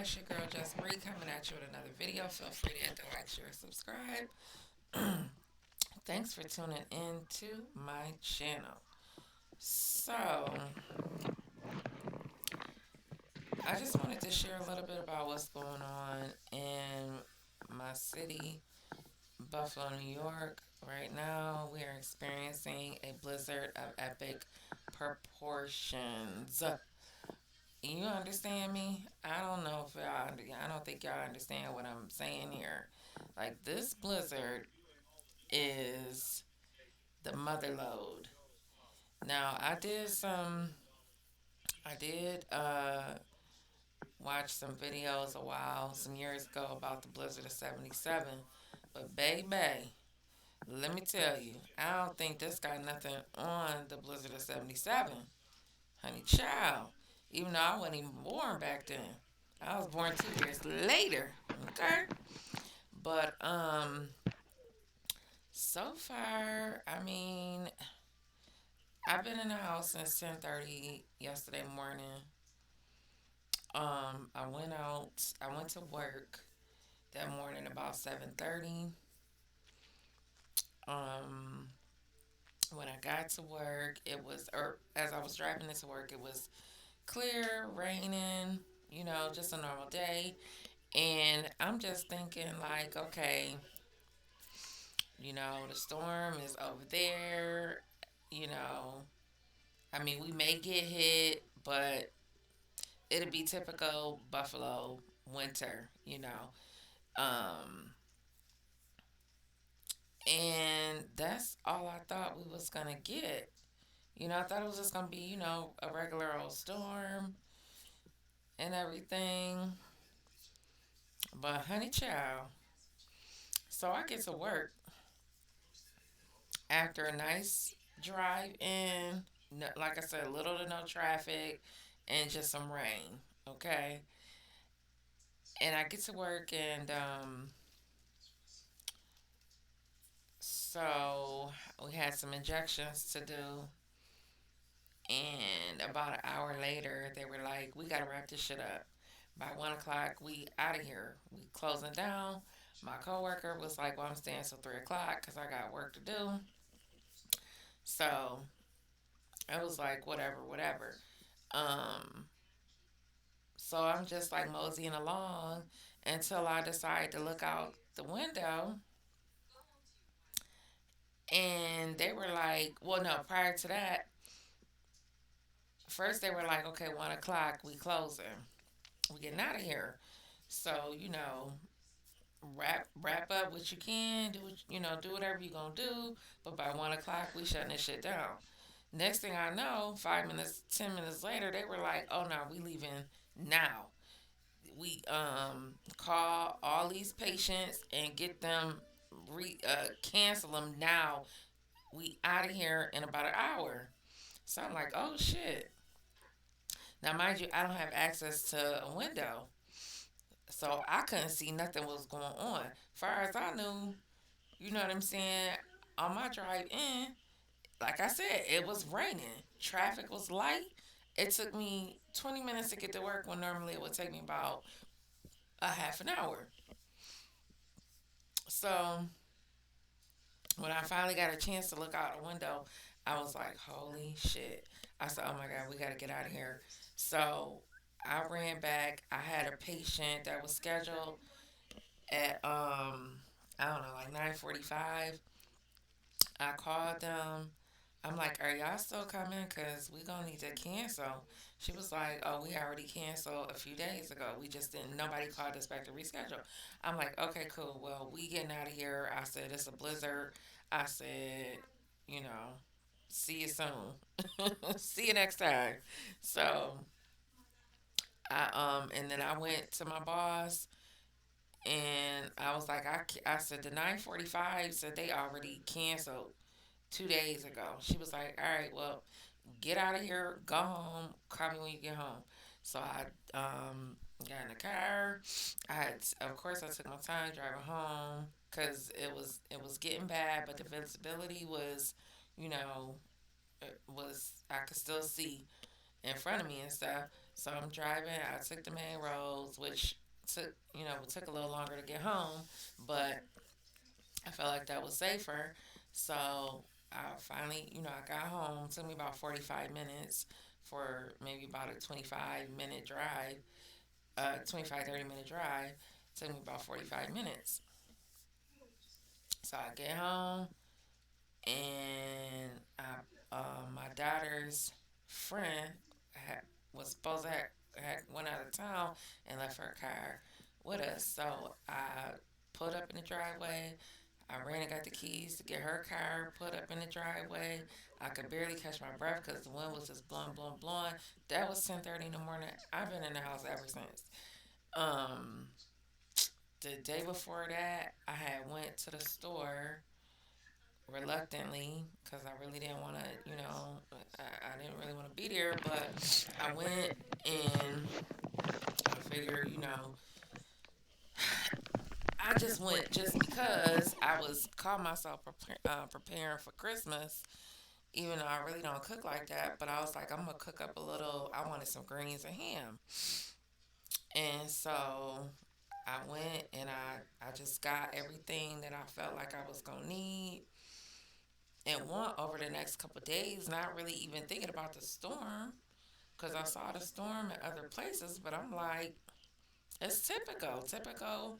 It's your girl Just Marie coming at you with another video. Feel free to hit the like, share, subscribe. Thanks for tuning in to my channel. So, I just wanted to share a little bit about what's going on in my city, Buffalo, New York. Right now, we are experiencing a blizzard of epic proportions. You understand me? I don't know if I don't think y'all understand what I'm saying here. Like this blizzard is the mother load. Now I did watch some videos some years ago about the blizzard of 77. But baby, let me tell you, I don't think this got nothing on the blizzard of 77. Honey child. Even though I wasn't even born back then. I was born 2 years later. Okay? But so far, I mean, I've been in the house since 10:30 yesterday morning. I went out. I went to work that morning about 7:30. Um, when I got to work, or as I was driving into work, it was clear, raining. Just a normal day. And I'm just thinking, like, okay, the storm is over there. You know, I mean, we may get hit, but it'll be typical Buffalo winter. Um, and that's all I thought we was gonna get. I thought it was just gonna be, a regular old storm and everything. But honey child, so I get to work after a nice drive in, like I said, little to no traffic and just some rain. Okay, and I get to work and so we had some injections to do. And about an hour later, they were like, "We gotta wrap this shit up. By 1 o'clock, we out of here. We closing down." My coworker was like, "Well, I'm staying till 3 o'clock because I got work to do." So I was like, "Whatever, whatever." Um, so I'm just like moseying along until I decide to look out the window, and they were like, "Well, no." Prior to that, first they were like, "Okay, 1 o'clock, we closing. We getting out of here." So wrap up what you can, do whatever you gonna do. But by 1 o'clock, we shutting this shit down. Next thing I know, 5 minutes, 10 minutes later, they were like, "Oh no, we leaving now. We call all these patients and get them cancel them now. We out of here in about an hour." So I'm like, "Oh shit." Now mind you, I don't have access to a window, so I couldn't see nothing was going on. Far as I knew, you know what I'm saying? On my drive in, like I said, it was raining. Traffic was light. It took me 20 minutes to get to work when normally it would take me about a half an hour. So when I finally got a chance to look out the window, I was like, "Holy shit." I said, "Oh my God, we got to get out of here." So I ran back. I had a patient that was scheduled at I don't know, like 9:45. I called them. I'm like, "Are y'all still coming? Cause we gonna need to cancel." She was like, "Oh, we already canceled a few days ago. We just didn't. Nobody called us back to reschedule." I'm like, "Okay, cool. Well, we getting out of here." I said, "It's a blizzard." I said, you know, "See you soon. See you next time." So and then I went to my boss and I was like, I said the 9:45 said they already canceled 2 days ago. She was like, "All right, well, get out of here, go home, call me when you get home." So I got in the car. Of course, I took my time driving home because it was getting bad, but the visibility was, you know, it was I could still see in front of me and stuff. So I'm driving. I took the main roads, which took a little longer to get home, but I felt like that was safer. So I finally, I got home. It took me about 45 minutes for maybe about a 25-minute drive, 30 minute drive. It took me about 45 minutes. So I get home, and my daughter's friend had, was supposed to had went out of town and left her car with us. So I pulled up in the driveway. I ran and got the keys to get her car put up in the driveway. I could barely catch my breath because the wind was just blowing, blowing, blowing. That was 10:30 in the morning. I've been in the house ever since. Um, the day before that, I had went to the store reluctantly because I really didn't want to, I didn't really want to be there, but I went and I figured, I just went just because I was called myself preparing for Christmas, even though I really don't cook like that. But I was like, I'm gonna cook up a little. I wanted some greens and ham, and so I went and I just got everything that I felt like I was gonna need and went over the next couple of days, not really even thinking about the storm because I saw the storm at other places. But I'm like, it's typical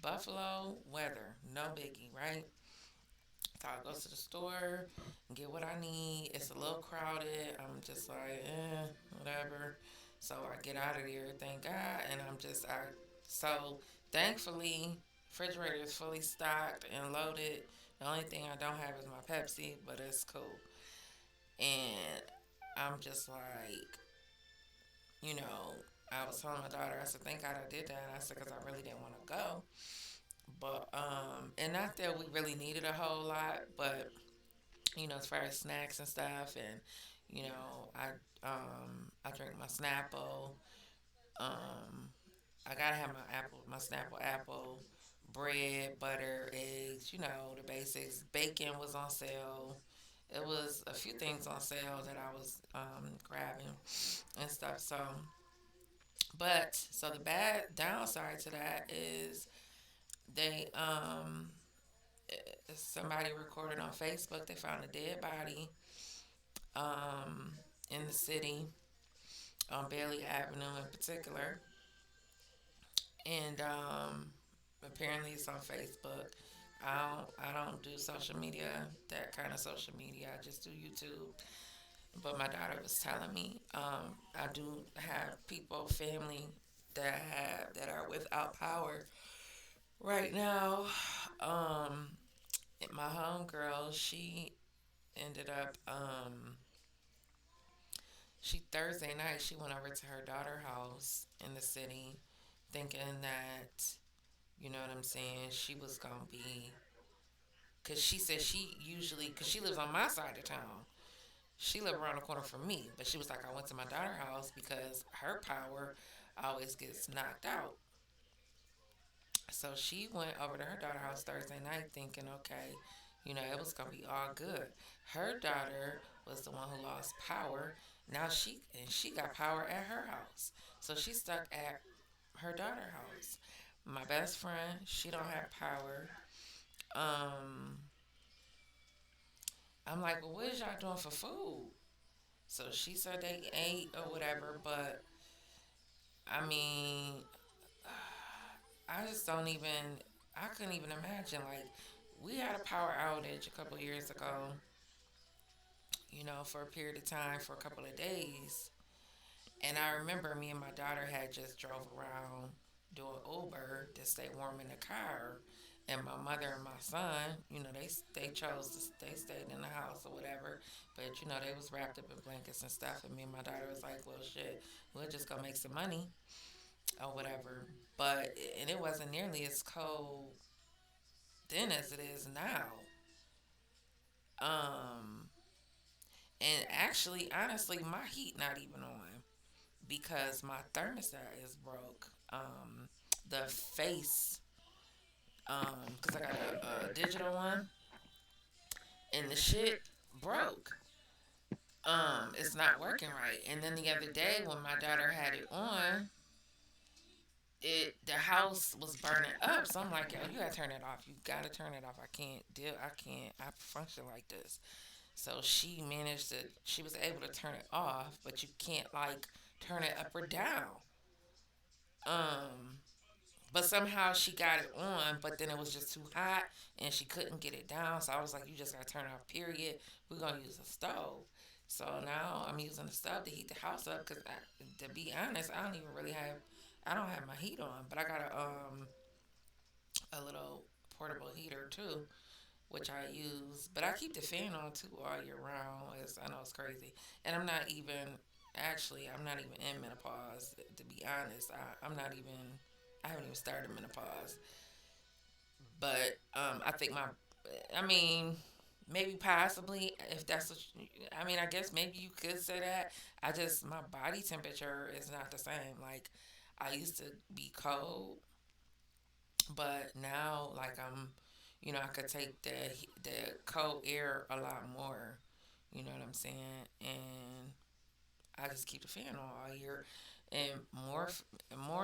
Buffalo weather, no biggie, right? So I go to the store and get what I need. It's a little crowded. I'm just like, whatever. So I get out of there, thank God, and so thankfully, refrigerator is fully stocked and loaded. The only thing I don't have is my Pepsi, but it's cool. And I'm just like, you know, I was telling my daughter, I said, thank God I did that. I said, because I really didn't want to go. But and not that we really needed a whole lot, but as far as snacks and stuff, and I drink my Snapple. Um, I gotta have my Snapple apple, bread, butter, eggs. The basics. Bacon was on sale. It was a few things on sale that I was grabbing and stuff. So the bad downside to that is they somebody recorded on Facebook. They found a dead body um, in the city on Bailey Avenue in particular, and apparently it's on Facebook. I don't do social media, that kind of social media. I just do YouTube. But my daughter was telling me I do have people, family that are without power right now. Um, my homegirl, she ended up she Thursday night she went over to her daughter's house in the city, thinking that you know what I'm saying she was gonna be, cause she said she usually, cause she lives on my side of town. She lived around the corner from me, but she was like, I went to my daughter's house because her power always gets knocked out. So she went over to her daughter's house Thursday night thinking, okay, it was gonna be all good. Her daughter was the one who lost power. Now she got power at her house. So she's stuck at her daughter's house. My best friend, she don't have power. Um, I'm like, well, what is y'all doing for food? So she said they ate or whatever, but I mean, I just don't even. I couldn't even imagine. Like, we had a power outage a couple years ago. For a period of time, for a couple of days, and I remember me and my daughter had just drove around doing Uber to stay warm in the car. And my mother and my son, they chose to they stayed in the house or whatever. But they was wrapped up in blankets and stuff. And me and my daughter was like, "Well, shit, we'll just go make some money or whatever." And it wasn't nearly as cold then as it is now. Um, and actually, honestly, my heat not even on because my thermostat is broke. The face, because I got a digital one, and the shit broke. it's not working right. And then the other day when my daughter had it on, the house was burning up. So I'm like, yo, you gotta turn it off. You gotta turn it off. I function like this. So she was able to turn it off, but you can't like turn it up or down. Um, but somehow she got it on, but then it was just too hot and she couldn't get it down. So I was like, you just gotta turn it off, period. We're gonna use a stove. So now I'm using the stove to heat the house up because, to be honest, I don't have my heat on, but I got a little portable heater too, which I use. But I keep the fan on too all year round. As I know it's crazy, and I'm not even in menopause. To be honest, I'm not even. I haven't even started menopause. But I think I mean, maybe possibly if that's what I mean. I guess maybe you could say that. My body temperature is not the same. Like I used to be cold, but now like I could take the cold air a lot more. You know what I'm saying? And I just keep the fan on all year, and more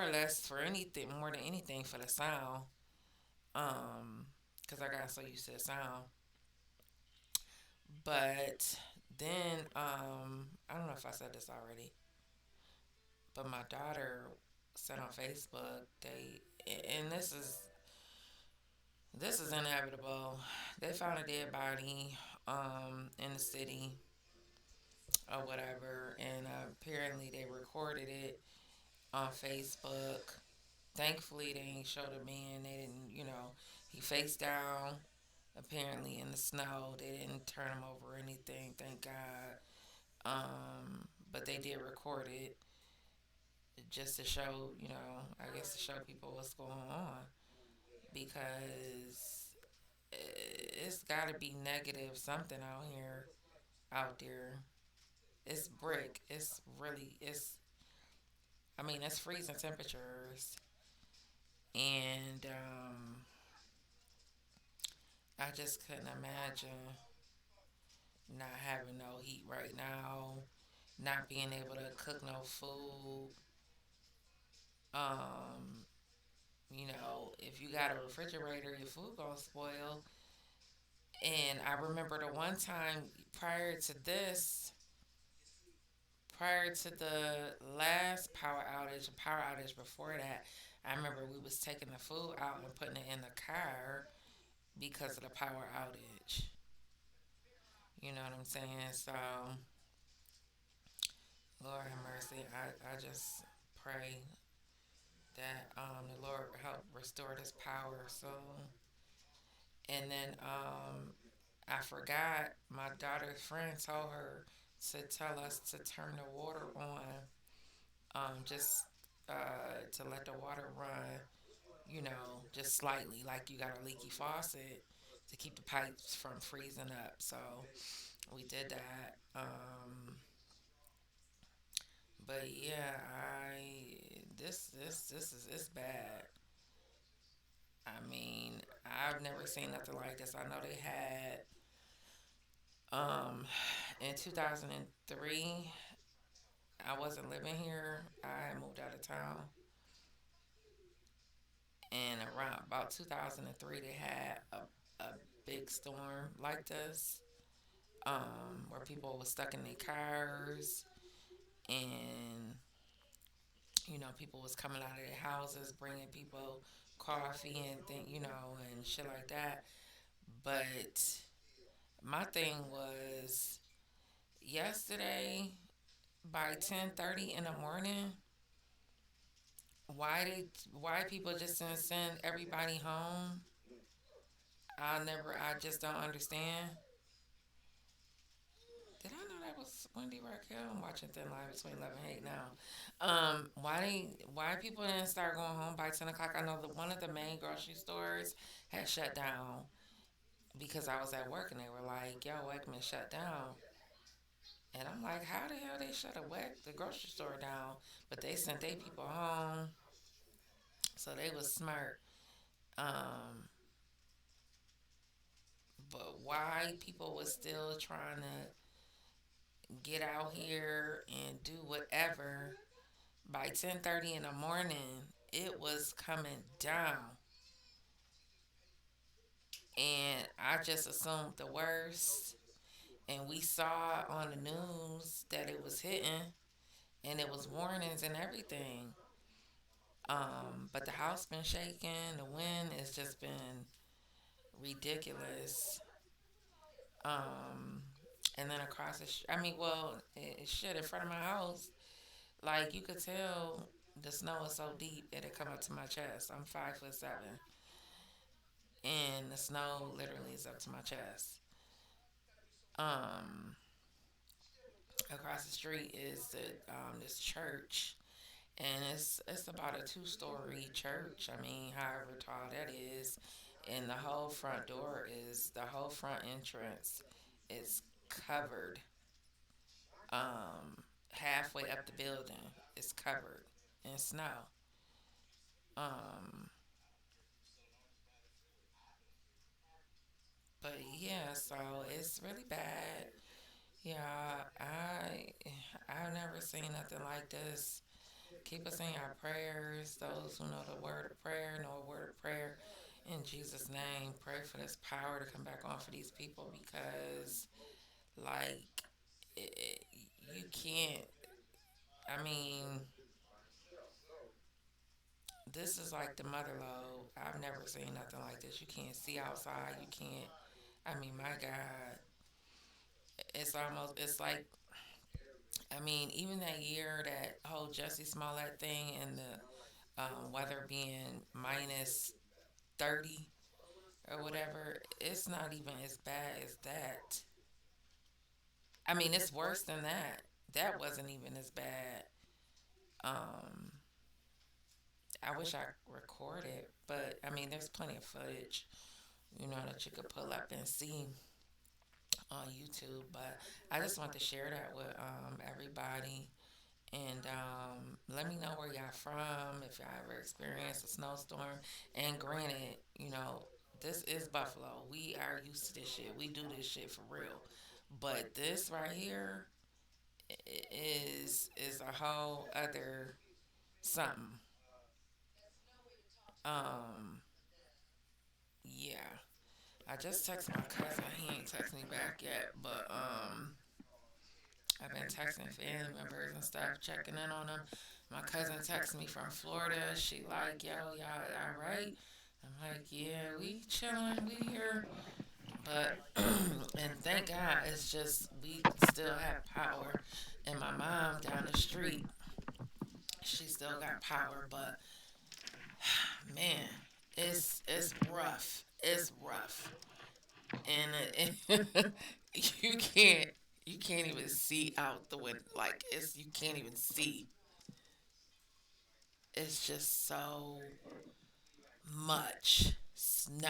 or less for anything, more than anything for the sound. Um, because I got so used to the sound. But then I don't know if I said this already, but my daughter said on Facebook and this is inevitable. They found a dead body in the city or whatever, and apparently they recorded it on Facebook. Thankfully, they didn't show the man. They didn't, he face down apparently in the snow. They didn't turn him over or anything, thank God. But they did record it just to show, I guess to show people what's going on because it's got to be negative something out there. It's brick. I mean, it's freezing temperatures. And I just couldn't imagine not having no heat right now, not being able to cook no food. Um, if you got a refrigerator, your food gonna spoil. And I remember the one time prior to this, prior to the last power outage before that, I remember we was taking the food out and putting it in the car because of the power outage. You know what I'm saying? So, Lord have mercy. I just pray that the Lord help restore this power soon. And then I forgot my daughter's friend told her to tell us to turn the water on, just to let the water run, just slightly, like you got a leaky faucet to keep the pipes from freezing up. So we did that. But yeah, this is it's bad. I mean, I've never seen nothing like this. I know they had in 2003. I wasn't living here. I had moved out of town, and around about 2003, they had a big storm like this, where people were stuck in their cars, and people was coming out of their houses, bringing people coffee and and shit like that. But my thing was yesterday by 10:30 in the morning, why people just didn't send everybody home? I just don't understand. Did I know that was Wendy Raquel? I'm watching Thin Line Between Love and Hate now. Why people didn't start going home by 10 o'clock? I know that one of the main grocery stores had shut down because I was at work and they were like, "Yo, Wegman shut down," and I'm like, "How the hell they shut the grocery store down?" But they sent their people home, so they was smart. Um, but why people was still trying to get out here and do whatever. By 10:30 in the morning, it was coming down, and I just assumed the worst. And we saw on the news that it was hitting, and it was warnings and everything. But the house been shaking. The wind has just been ridiculous. Um, and then across the, I mean, well, shit in front of my house, like you could tell, the snow is so deep it come up to my chest. I'm 5'7", and the snow literally is up to my chest. Um, Across the street is this church, and it's about a 2-story church. I mean, however tall that is, and the whole front entrance is covered. Halfway up the building is covered in snow. Um, but yeah, so it's really bad. Yeah, I've never seen nothing like this. Keep us in your prayers. Those who know the word of prayer know a word of prayer. In Jesus' name, pray for this power to come back on for these people because, like, it, you can't. I mean, this is like the mother lode. I've never seen nothing like this. You can't see outside. You can't. I mean, my God, it's like, I mean, even that year, that whole Jussie Smollett thing and the weather being minus 30 or whatever, it's not even as bad as that. I mean, it's worse than that. That wasn't even as bad. Um, I wish I recorded, but I mean, there's plenty of footage, that you could pull up and see on YouTube. But I just want to share that with everybody. And let me know where y'all from, if y'all ever experienced a snowstorm. And granted, this is Buffalo. We are used to this shit. We do this shit for real. But this right here is a whole other something. Um, yeah. I just texted my cousin. He ain't texted me back yet, but I've been texting family members and stuff, checking in on them. My cousin texted me from Florida. She like, yo, y'all all right? I'm like, yeah, we chilling, we here. But and thank God, it's just we still have power. And my mom down the street, she still got power. But man, it's rough. It's rough, and you can't you can't even see out the window. Like you can't even see. It's just so much snow.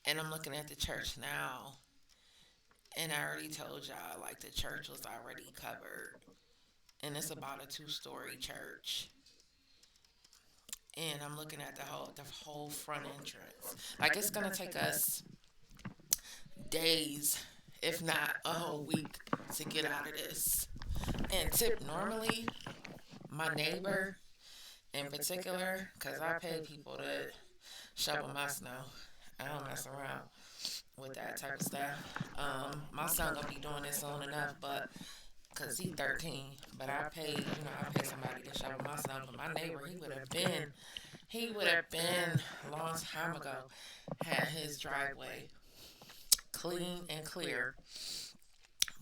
And I'm looking at the church now, and I already told y'all, like, the church was already covered, and it's about a 2-story church. And I'm looking at the whole front entrance. Like, it's gonna take us days, if not a whole week, to get out of this. And tip, normally my neighbor in particular, because I pay people to shovel my snow. I don't mess around with that type of stuff. My son gonna be doing this soon enough, but cause he 13. But I pay somebody to shovel my snow. But my neighbor, he would have been a long time ago, had his driveway clean and clear.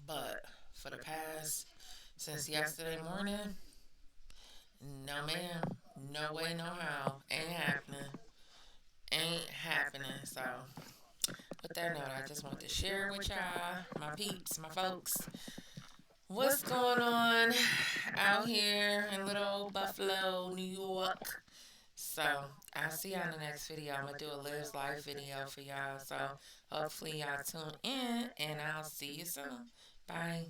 But for the past, since yesterday morning, no ma'am, no way, no how, ain't happening. So with that note, I just want to share with y'all, my peeps, my folks, what's going on out here in little old Buffalo, New York. So I'll see y'all in the next video. I'm gonna do a Lives Life video for y'all. So hopefully y'all tune in, and I'll see you soon. Bye.